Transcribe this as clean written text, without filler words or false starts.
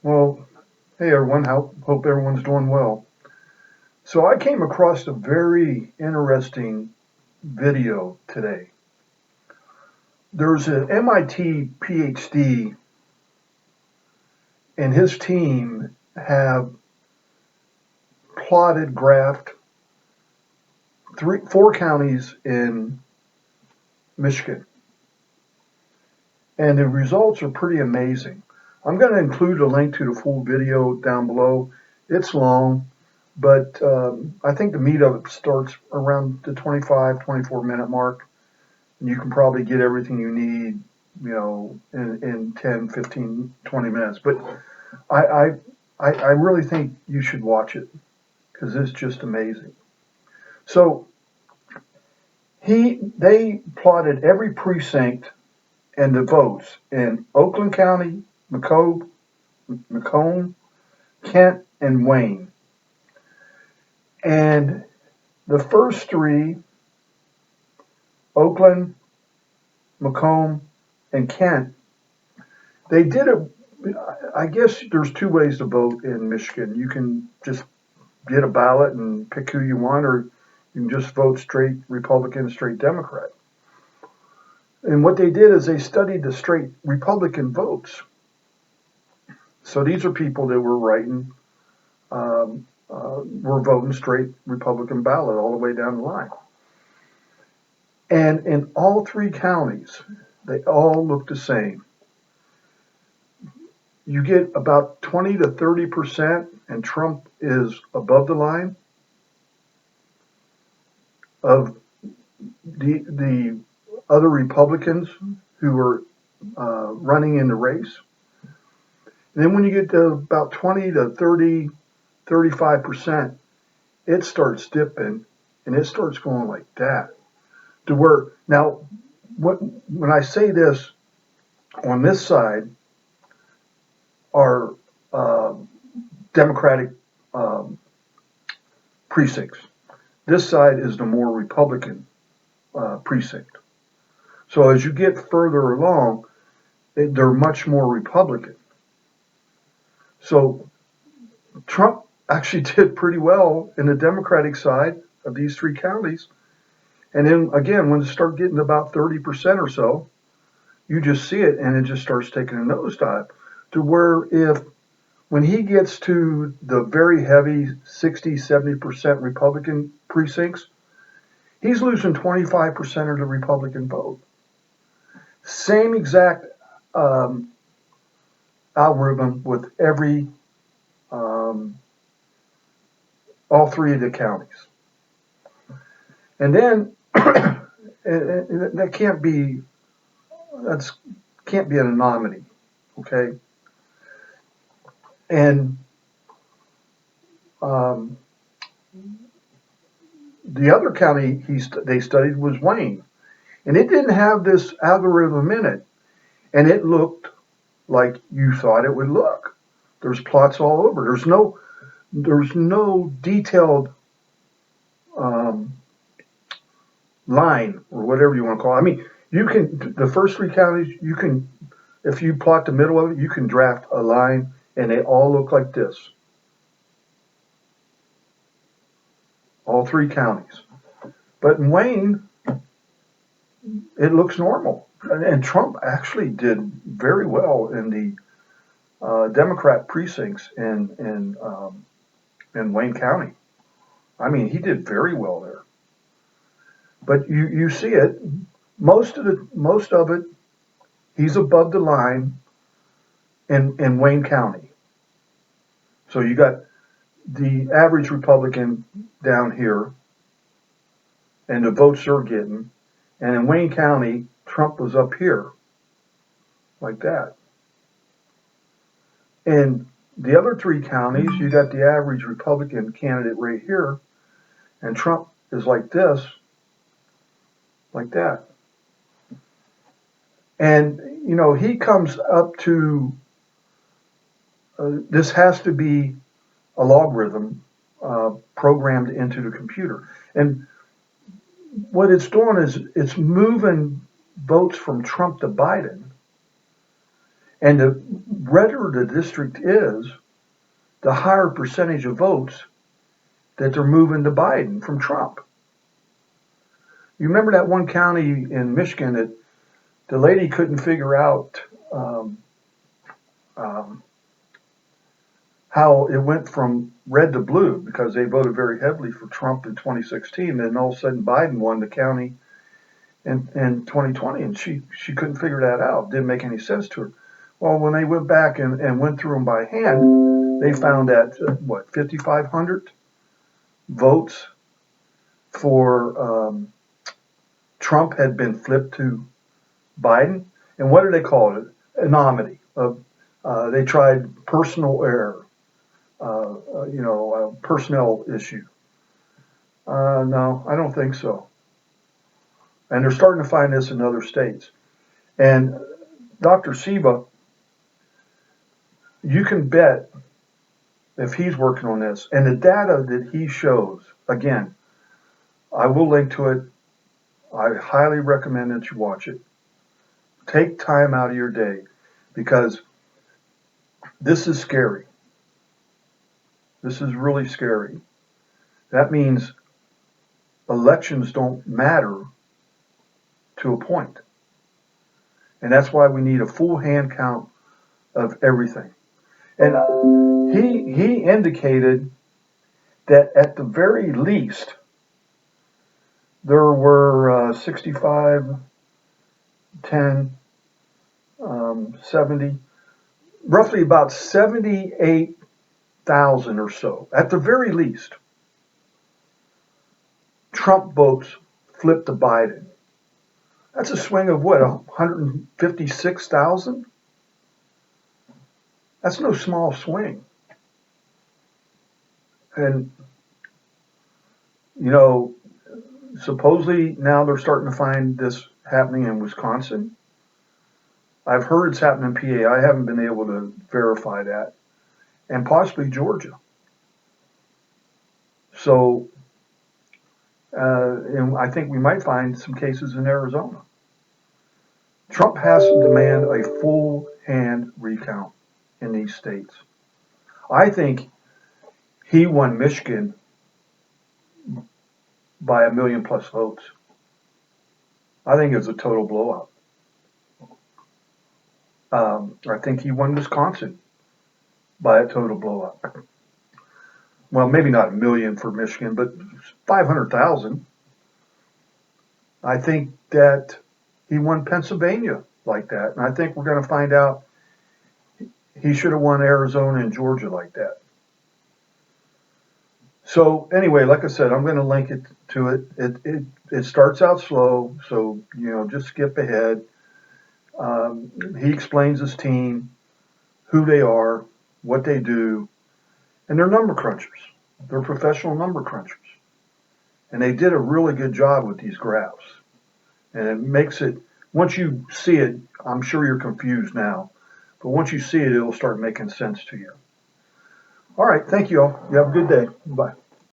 Well, hey everyone, hope everyone's doing well. So I came across a very interesting video today. There's an MIT PhD and his team have plotted, graphed four counties in Michigan, and the results are pretty amazing. I'm going to include a link to the full video down below. It's long, but I think the meat of it starts around the 25, 24-minute mark. And you can probably get everything you need, in 10, 15, 20 minutes. But I, I, I really think you should watch it because it's just amazing. So they plotted every precinct and the votes in Oakland County, Macomb, Kent, and Wayne. And the first three, Oakland, Macomb, and Kent, they did it. I guess there's two ways to vote in Michigan. You can just get a ballot and pick who you want, or you can just vote straight Republican, straight Democrat. And what they did is they studied the straight Republican votes. So these are people that were voting straight Republican ballot all the way down the line. And in all three counties, they all look the same. You get about 20 to 30%, and Trump is above the line of the other Republicans who are running in the race. And then when you get to about 20 to 30, 35%, it starts dipping and it starts going like that. To where now, when I say this, on this side are Democratic precincts. This side is the more Republican precinct. So as you get further along, they're much more Republican. So Trump actually did pretty well in the Democratic side of these three counties. And then again, when it starts getting about 30% or so, you just see it and it just starts taking a nosedive to where when he gets to the very heavy 60, 70% Republican precincts, he's losing 25% of the Republican vote. Same exact algorithm with um, all three of the counties. And then that can't be an anomaly, okay? And the other county they studied was Wayne, and it didn't have this algorithm in it, and it looked like you thought it would look. There's plots all over. There's no detailed line or whatever you want to call it. I mean, the first three counties, if you plot the middle of it, you can draft a line and they all look like this. All three counties. But in Wayne, it looks normal. And Trump actually did very well in the Democrat precincts in Wayne County. I mean, he did very well there. But you see it, most of it, he's above the line in Wayne County. So you got the average Republican down here and the votes they're getting. And in Wayne County, Trump was up here like that. In the other three counties, you got the average Republican candidate right here, and Trump is like this, like that. And, he comes up to this has to be a logarithm programmed into the computer. And what it's doing is it's moving votes from Trump to Biden. And the redder the district is, the higher percentage of votes that they're moving to Biden from Trump. You remember that one county in Michigan that the lady couldn't figure out how it went from red to blue because they voted very heavily for Trump in 2016. Then all of a sudden Biden won the county in 2020, and she couldn't figure that out. Didn't make any sense to her. Well, when they went back and went through them by hand, they found that, 5,500 votes for Trump had been flipped to Biden. And what do they call it? Anomaly. They tried personal error, personnel issue. No, I don't think so. And they're starting to find this in other states. And Dr. Shiva, you can bet if he's working on this, and the data that he shows, again, I will link to it. I highly recommend that you watch it. Take time out of your day, because this is scary. This is really scary. That means elections don't matter to a point. And that's why we need a full hand count of everything. And he indicated that at the very least, there were 65, 10, 70, roughly about 78,000 or so, at the very least, Trump votes flipped to Biden. That's a swing of what, 156,000? That's no small swing. And, supposedly now they're starting to find this happening in Wisconsin. I've heard it's happening in PA. I haven't been able to verify that. And possibly Georgia. So, and I think we might find some cases in Arizona. Trump has to demand a full hand recount in these states. I think he won Michigan by 1 million plus votes. I think it was a total blowout. I think he won Wisconsin by a total blowout. Well, maybe not 1 million for Michigan, but 500,000. I think that he won Pennsylvania like that. And I think we're going to find out he should have won Arizona and Georgia like that. So anyway, like I said, I'm going to link it to it. It starts out slow, so just skip ahead. He explains his team, who they are, what they do, and they're number crunchers. They're professional number crunchers, and they did a really good job with these graphs. And it makes it, once you see it, I'm sure you're confused now, but once you see it, it'll start making sense to you. All right, thank you all. You have a good day. Bye.